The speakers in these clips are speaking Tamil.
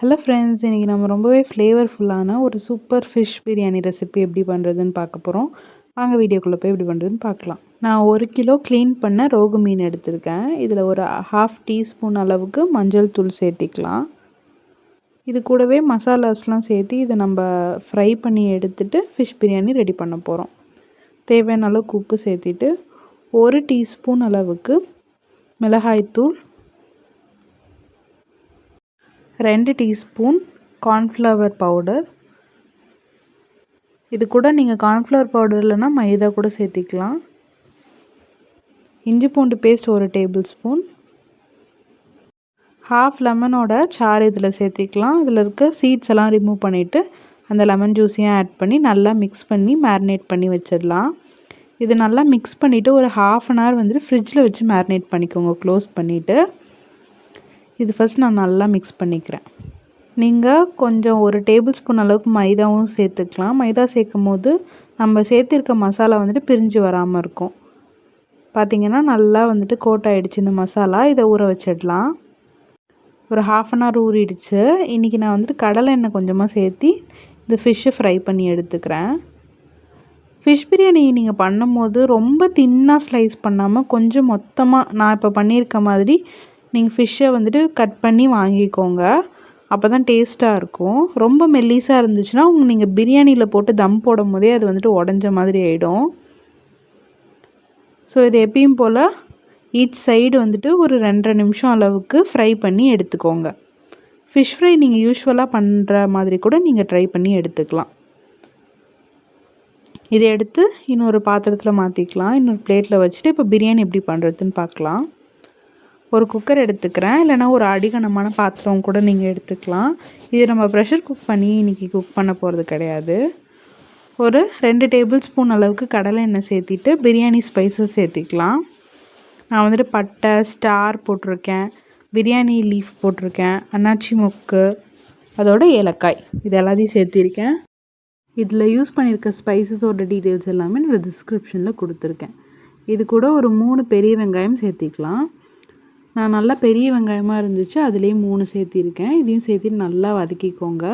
ஹலோ ஃப்ரெண்ட்ஸ், இன்றைக்கி நம்ம ரொம்பவே ஃப்ளேவர்ஃபுல்லான ஒரு சூப்பர் ஃபிஷ் பிரியாணி ரெசிபி எப்படி பண்ணுறதுன்னு பார்க்க போகிறோம். வாங்க வீடியோக்குள்ளே போய் எப்படி பண்ணுறதுன்னு பார்க்கலாம். நான் 1 கிலோ க்ளீன் பண்ண ரோகு மீன் எடுத்திருக்கேன். இதில் ஒரு 1/2 டீஸ்பூன் அளவுக்கு மஞ்சள் தூள் சேர்த்திக்கலாம். இது கூடவே மசாலாஸ்லாம் சேர்த்து இதை நம்ம ஃப்ரை பண்ணி எடுத்துகிட்டு ஃபிஷ் பிரியாணி ரெடி பண்ண போகிறோம். தேவையான அளவுக்கு உப்பு சேர்த்திட்டு 1 டீஸ்பூன் அளவுக்கு மிளகாய்த்தூள், 2 டீஸ்பூன் கார்ன்ஃப்ளவர் பவுடர். இது கூட நீங்கள் கார்ன்ஃப்ளவர் பவுடர் இல்லைன்னா மைதா கூட சேர்த்திக்கலாம். இஞ்சி பூண்டு பேஸ்ட் 1 டேபிள் ஸ்பூன். 1/2 லெமனோட சாறு இதில் சேர்த்திக்கலாம். இதில் இருக்க சீட்ஸ் எல்லாம் ரிமூவ் பண்ணிவிட்டு அந்த லெமன் ஜூஸையும் ஆட் பண்ணி நல்லா மிக்ஸ் பண்ணி மேரினேட் பண்ணி வச்சிடலாம். இது நல்லா மிக்ஸ் பண்ணிவிட்டு ஒரு 1/2 அன் ஹவர் வந்துட்டு ஃப்ரிட்ஜில் வச்சு மேரினேட் பண்ணிக்கோங்க க்ளோஸ் பண்ணிவிட்டு. இது ஃபஸ்ட் நான் நல்லா மிக்ஸ் பண்ணிக்கிறேன். நீங்கள் கொஞ்சம் 1 டேபிள் ஸ்பூன் அளவுக்கு மைதாவும் சேர்த்துக்கலாம். மைதா சேர்க்கும் போது நம்ம சேர்த்திருக்க மசாலா வந்துட்டு பிரிஞ்சு வராமல் இருக்கும். பார்த்திங்கன்னா நல்லா வந்துட்டு கோட் ஆகிடுச்சு இந்த மசாலா. இதை ஊற வச்சிடலாம். ஒரு 1/2 அன் ஹவர் ஊறிடுச்சு. இன்றைக்கி நான் வந்துட்டு கடலை எண்ணெய் கொஞ்சமாக சேர்த்தி இந்த ஃபிஷ்ஷை ஃப்ரை பண்ணி எடுத்துக்கிறேன். ஃபிஷ் பிரியாணி நீங்கள் பண்ணும்போது ரொம்ப தின்னாக ஸ்லைஸ் பண்ணாமல் கொஞ்சம் மொத்தமாக நான் இப்போ பண்ணியிருக்க மாதிரி நீங்கள் ஃபிஷ்ஷை வந்துட்டு கட் பண்ணி வாங்கிக்கோங்க. அப்போ தான் டேஸ்ட்டாக இருக்கும். ரொம்ப மெல்லிஸாக இருந்துச்சுன்னா நீங்கள் பிரியாணியில் போட்டு தம் போடும் போதே அது வந்துட்டு உடஞ்ச மாதிரி ஆகிடும். ஸோ இது எப்பயும் போல் ஈச் சைடு வந்துட்டு ஒரு 2.5 நிமிஷம் அளவுக்கு ஃப்ரை பண்ணி எடுத்துக்கோங்க. ஃபிஷ் ஃப்ரை நீங்கள் யூஸ்வலாக பண்ணுற மாதிரி கூட நீங்கள் ட்ரை பண்ணி எடுத்துக்கலாம். இதை எடுத்து இன்னொரு பாத்திரத்தில் மாற்றிக்கலாம். இன்னொரு பிளேட்டில் வச்சுட்டு இப்போ பிரியாணி எப்படி பண்ணுறதுன்னு பார்க்கலாம். ஒரு குக்கர் எடுத்துக்கிறேன், இல்லைனா ஒரு அடிகனமான பாத்திரம் கூட நீங்கள் எடுத்துக்கலாம். இது நம்ம ப்ரெஷர் குக் பண்ணி இன்றைக்கி குக் பண்ண போகிறது கிடையாது. ஒரு 2 டேபிள் ஸ்பூன் அளவுக்கு கடலை எண்ணெய் சேர்த்திட்டு பிரியாணி ஸ்பைசஸ் சேர்த்திக்கலாம். நான் வந்துட்டு பட்டை, ஸ்டார் போட்டிருக்கேன், பிரியாணி லீஃப் போட்டிருக்கேன், அன்னாச்சி மொக்கு, அதோட ஏலக்காய், இது எல்லாத்தையும் சேர்த்திருக்கேன். இதில் யூஸ் பண்ணியிருக்க ஸ்பைசஸோட டீட்டெயில்ஸ் எல்லாமே நான் டிஸ்கிரிப்ஷனில் கொடுத்துருக்கேன். இது கூட ஒரு 3 பெரிய வெங்காயம் சேர்த்திக்கலாம். நான் நல்லா பெரிய வெங்காயமாக இருந்துச்சு, அதுலேயே 3 சேர்த்திருக்கேன். இதையும் சேர்த்திட்டு நல்லா வதக்கிக்கோங்க.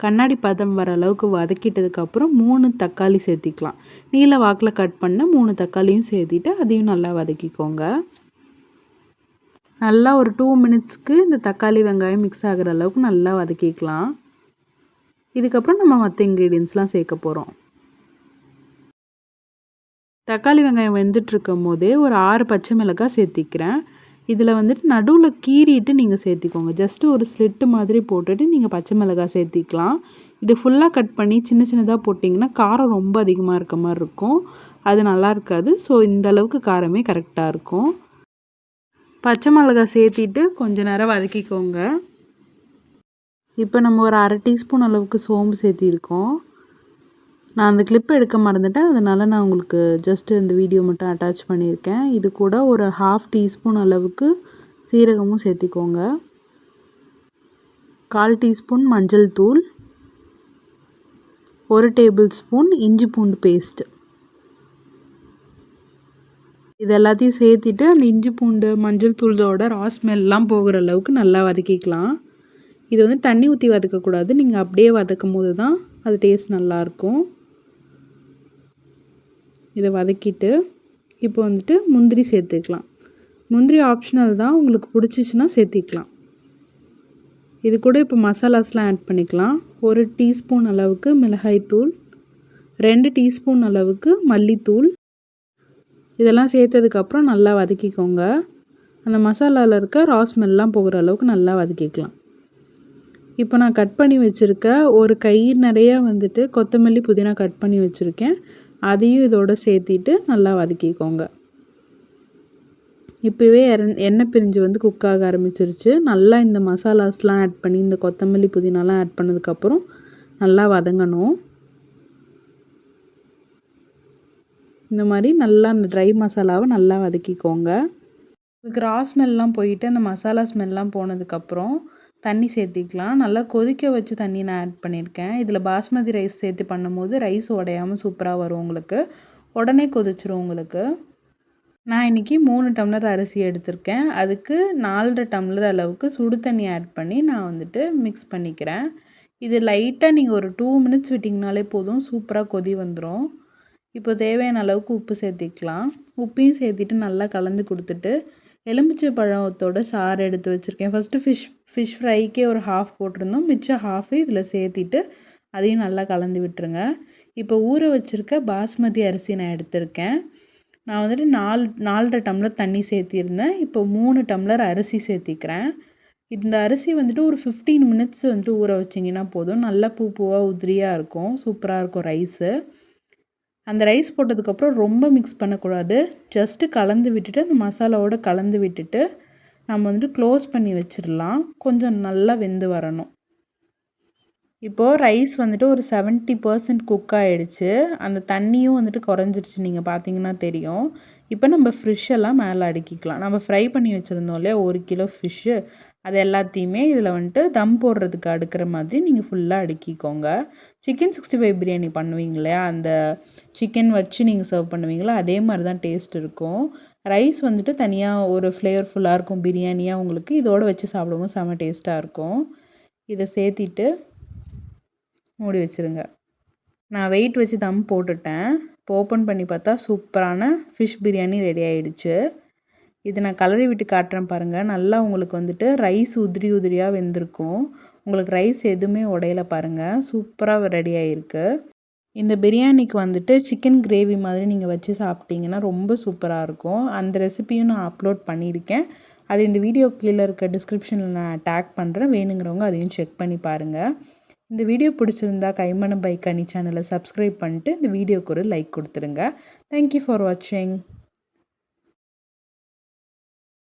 கண்ணாடி பதம் வர அளவுக்கு வதக்கிட்டதுக்கப்புறம் 3 தக்காளி சேர்த்திக்கலாம். நீல வாக்கில் கட் பண்ண 3 தக்காளியும் சேர்த்திட்டு அதையும் நல்லா வதக்கிக்கோங்க. நல்லா ஒரு 2 மினிட்ஸ்க்கு இந்த தக்காளி வெங்காயம் மிக்ஸ் ஆகிற அளவுக்கு நல்லா வதக்கிக்கலாம். இதுக்கப்புறம் நம்ம மற்ற இன்க்ரீடியன்ஸ்லாம் சேர்க்க போகிறோம். தக்காளி வெங்காயம் வெந்துட்டுருக்கும் போதே ஒரு 6 பச்சை மிளகாய் சேர்த்திக்கிறேன். இதில் வந்துட்டு நடுவில் கீறிட்டு நீங்கள் சேர்த்திக்கோங்க. ஜஸ்ட்டு ஒரு ஸ்லிட்டு மாதிரி போட்டுட்டு நீங்கள் பச்சை மிளகாய் சேர்த்திக்கலாம். இது ஃபுல்லாக கட் பண்ணி சின்ன சின்னதாக போட்டிங்கன்னா காரம் ரொம்ப அதிகமாக இருக்க மாதிரி இருக்கும். அது நல்லா இருக்காது. ஸோ இந்த அளவுக்கு காரமே கரெக்டாக இருக்கும். பச்சை மிளகாய் சேர்த்திட்டு கொஞ்சம் நேரம் வதக்கிக்கோங்க. இப்போ நம்ம ஒரு 1/2 டீஸ்பூன் அளவுக்கு சோம்பு சேர்த்திருக்கோம். நான் அந்த கிளிப் எடுக்க மறந்துட்டேன், அதனால் நான் உங்களுக்கு ஜஸ்ட்டு இந்த வீடியோ மட்டும் அட்டாச் பண்ணியிருக்கேன். இது கூட ஒரு 1/2 டீஸ்பூன் அளவுக்கு சீரகமும் சேர்த்திக்கோங்க. 1/4 டீஸ்பூன் மஞ்சள் தூள், 1 டேபிள் ஸ்பூன் இஞ்சி பூண்டு பேஸ்ட்டு. இது எல்லாத்தையும் சேர்த்திட்டு அந்த இஞ்சி பூண்டு மஞ்சள் தூளோட ஸ்மெல்லாம் போகிற அளவுக்கு நல்லா வதக்கிக்கலாம். இது வந்து தண்ணி ஊற்றி வதக்கக்கூடாது, நீங்கள் அப்படியே வதக்கும் போது தான் அது டேஸ்ட் நல்லாயிருக்கும். இதை வதக்கிட்டு இப்போ வந்துட்டு முந்திரி சேர்த்துக்கலாம். முந்திரி ஆப்ஷனல் தான், உங்களுக்கு பிடிச்சிச்சின்னா சேர்த்திக்கலாம். இது கூட இப்போ மசாலாஸ்லாம் ஆட் பண்ணிக்கலாம். 1 டீஸ்பூன் அளவுக்கு மிளகாய்த்தூள், 2 டீஸ்பூன் அளவுக்கு மல்லித்தூள். இதெல்லாம் சேர்த்ததுக்கப்புறம் நல்லா வதக்கிக்கோங்க. அந்த மசாலாவில் இருக்க ஸ்மெல்லாம் போகிற அளவுக்கு நல்லா வதக்கிக்கலாம். இப்போ நான் கட் பண்ணி வச்சுருக்க ஒரு கை நிறைய வந்துட்டு கொத்தமல்லி புதினா கட் பண்ணி வச்சுருக்கேன். அதையும் இதோட சேர்த்திட்டு நல்லா வதக்கிக்கோங்க. இப்போவே எண்ணெய் பிரிஞ்சு வந்து குக் ஆக ஆரம்பிச்சிருச்சு. நல்லா இந்த மசாலாஸ்லாம் ஆட் பண்ணி இந்த கொத்தமல்லி புதினாலாம் ஆட் பண்ணதுக்கப்புறம் நல்லா வதங்கணும். இந்த மாதிரி நல்லா அந்த ட்ரை மசாலாவை நல்லா வதக்கிக்கோங்க. ஸ்மெல்லாம் போயிட்டு அந்த மசாலா ஸ்மெல்லாம் போனதுக்கப்புறம் தண்ணி சேர்த்திக்கலாம். நல்லா கொதிக்க வச்சு தண்ணி நான் ஆட் பண்ணியிருக்கேன். இதில் பாஸ்மதி ரைஸ் சேர்த்து பண்ணும்போது ரைஸ் உடையாமல் சூப்பராக வரும் உங்களுக்கு. உடனே கொதிச்சிரும் உங்களுக்கு. நான் இன்றைக்கி 3 டம்ளர் அரிசி எடுத்திருக்கேன். அதுக்கு 4½ டம்ளர் அளவுக்கு சுடு தண்ணி ஆட் பண்ணி நான் வந்துட்டு மிக்ஸ் பண்ணிக்கிறேன். இது லைட்டாக நீங்கள் ஒரு 2 மினிட்ஸ் விட்டிங்கனாலே போதும், சூப்பராக கொதி வந்துடும். இப்போ தேவையான அளவுக்கு உப்பு சேர்த்திக்கலாம். உப்பையும் சேர்த்திட்டு நல்லா கலந்து கொடுத்துட்டு எலுமிச்சை பழத்தோட சாறு எடுத்து வச்சுருக்கேன். ஃபஸ்ட்டு ஃபிஷ் ஃப்ரைக்கே ஒரு ஹாஃப் போட்டிருந்தோம், மிச்சம் ஹாஃபு இதில் சேர்த்திட்டு அதையும் நல்லா கலந்து விட்டுருங்க. இப்போ ஊற வச்சுருக்க பாஸ்மதி அரிசி நான் எடுத்திருக்கேன். நான் வந்துட்டு 4½ டம்ளர் தண்ணி சேர்த்திருந்தேன். இப்போ 3 டம்ளர் அரிசி சேர்த்திக்கிறேன். இந்த அரிசி வந்துட்டு ஒரு 15 மினிட்ஸ் வந்துட்டு ஊற வச்சிங்கன்னா போதும். நல்லா பூவாக உதிரியாக இருக்கும், சூப்பராக இருக்கும் ரைஸு. அந்த ரைஸ் போட்டதுக்கப்புறம் ரொம்ப மிக்ஸ் பண்ணக்கூடாது. ஜஸ்ட்டு கலந்து விட்டுட்டு அந்த மசாலாவோடு கலந்து விட்டுட்டு நம்ம வந்துட்டு க்ளோஸ் பண்ணி வச்சிடலாம். கொஞ்சம் நல்லா வெந்து வரணும். இப்போது ரைஸ் வந்துட்டு ஒரு 70% குக் ஆகிடுச்சு. அந்த தண்ணியும் வந்துட்டு குறைஞ்சிருச்சு, நீங்கள் பார்த்தீங்கன்னா தெரியும். இப்போ நம்ம ஃபிஷ்ஷெல்லாம் மேலே அடுக்கிக்கலாம். நம்ம ஃப்ரை பண்ணி வச்சுருந்தோம் இல்லையா 1 கிலோ ஃபிஷ்ஷு, அது எல்லாத்தையுமே இதில் வந்துட்டு தம் போடுறதுக்கு அடுக்கிற மாதிரி நீங்கள் ஃபுல்லாக அடுக்கிக்கோங்க. சிக்கன் 65 பிரியாணி பண்ணுவீங்க இல்லையா, அந்த சிக்கன் வச்சு நீங்கள் சர்வ் பண்ணுவீங்களா, அதே மாதிரி தான் டேஸ்ட் இருக்கும். ரைஸ் வந்துட்டு தனியாக ஒரு ஃப்ளேவர்ஃபுல்லாக இருக்கும், பிரியாணியாக உங்களுக்கு இதோடு வச்சு சாப்பிடும்போது செம்ம டேஸ்ட்டாக இருக்கும். இதை சேர்த்திட்டு மூடி வச்சுருங்க. நான் வெயிட் வச்சு தம் போட்டுட்டேன். இப்போ ஓப்பன் பண்ணி பார்த்தா சூப்பரான ஃபிஷ் பிரியாணி ரெடி ஆகிடுச்சு. இது நான் கலரி விட்டு காட்டுறேன் பாருங்கள். நல்லா உங்களுக்கு வந்துட்டு ரைஸ் உதிரியாக வெந்திருக்கும். உங்களுக்கு ரைஸ் எதுவுமே உடையில பாருங்கள், சூப்பராக ரெடி ஆகிருக்கு. இந்த பிரியாணிக்கு வந்துட்டு சிக்கன் கிரேவி மாதிரி நீங்கள் வச்சு சாப்பிட்டீங்கன்னா ரொம்ப சூப்பராக இருக்கும். அந்த ரெசிபியும் நான் அப்லோட் பண்ணியிருக்கேன். அது இந்த வீடியோ கீழே இருக்க டிஸ்கிரிப்ஷனில் நான் டேக் பண்ணுறேன். வேணுங்கிறவங்க அதையும் செக் பண்ணி பாருங்கள். இந்த வீடியோ பிடிச்சிருந்தா கைமணம் பை கனி சேனலை சப்ஸ்கிரைப் பண்ணிட்டு இந்த வீடியோக்கு ஒரு லைக் கொடுத்துருங்க. தேங்க்யூ ஃபார் வாட்சிங்.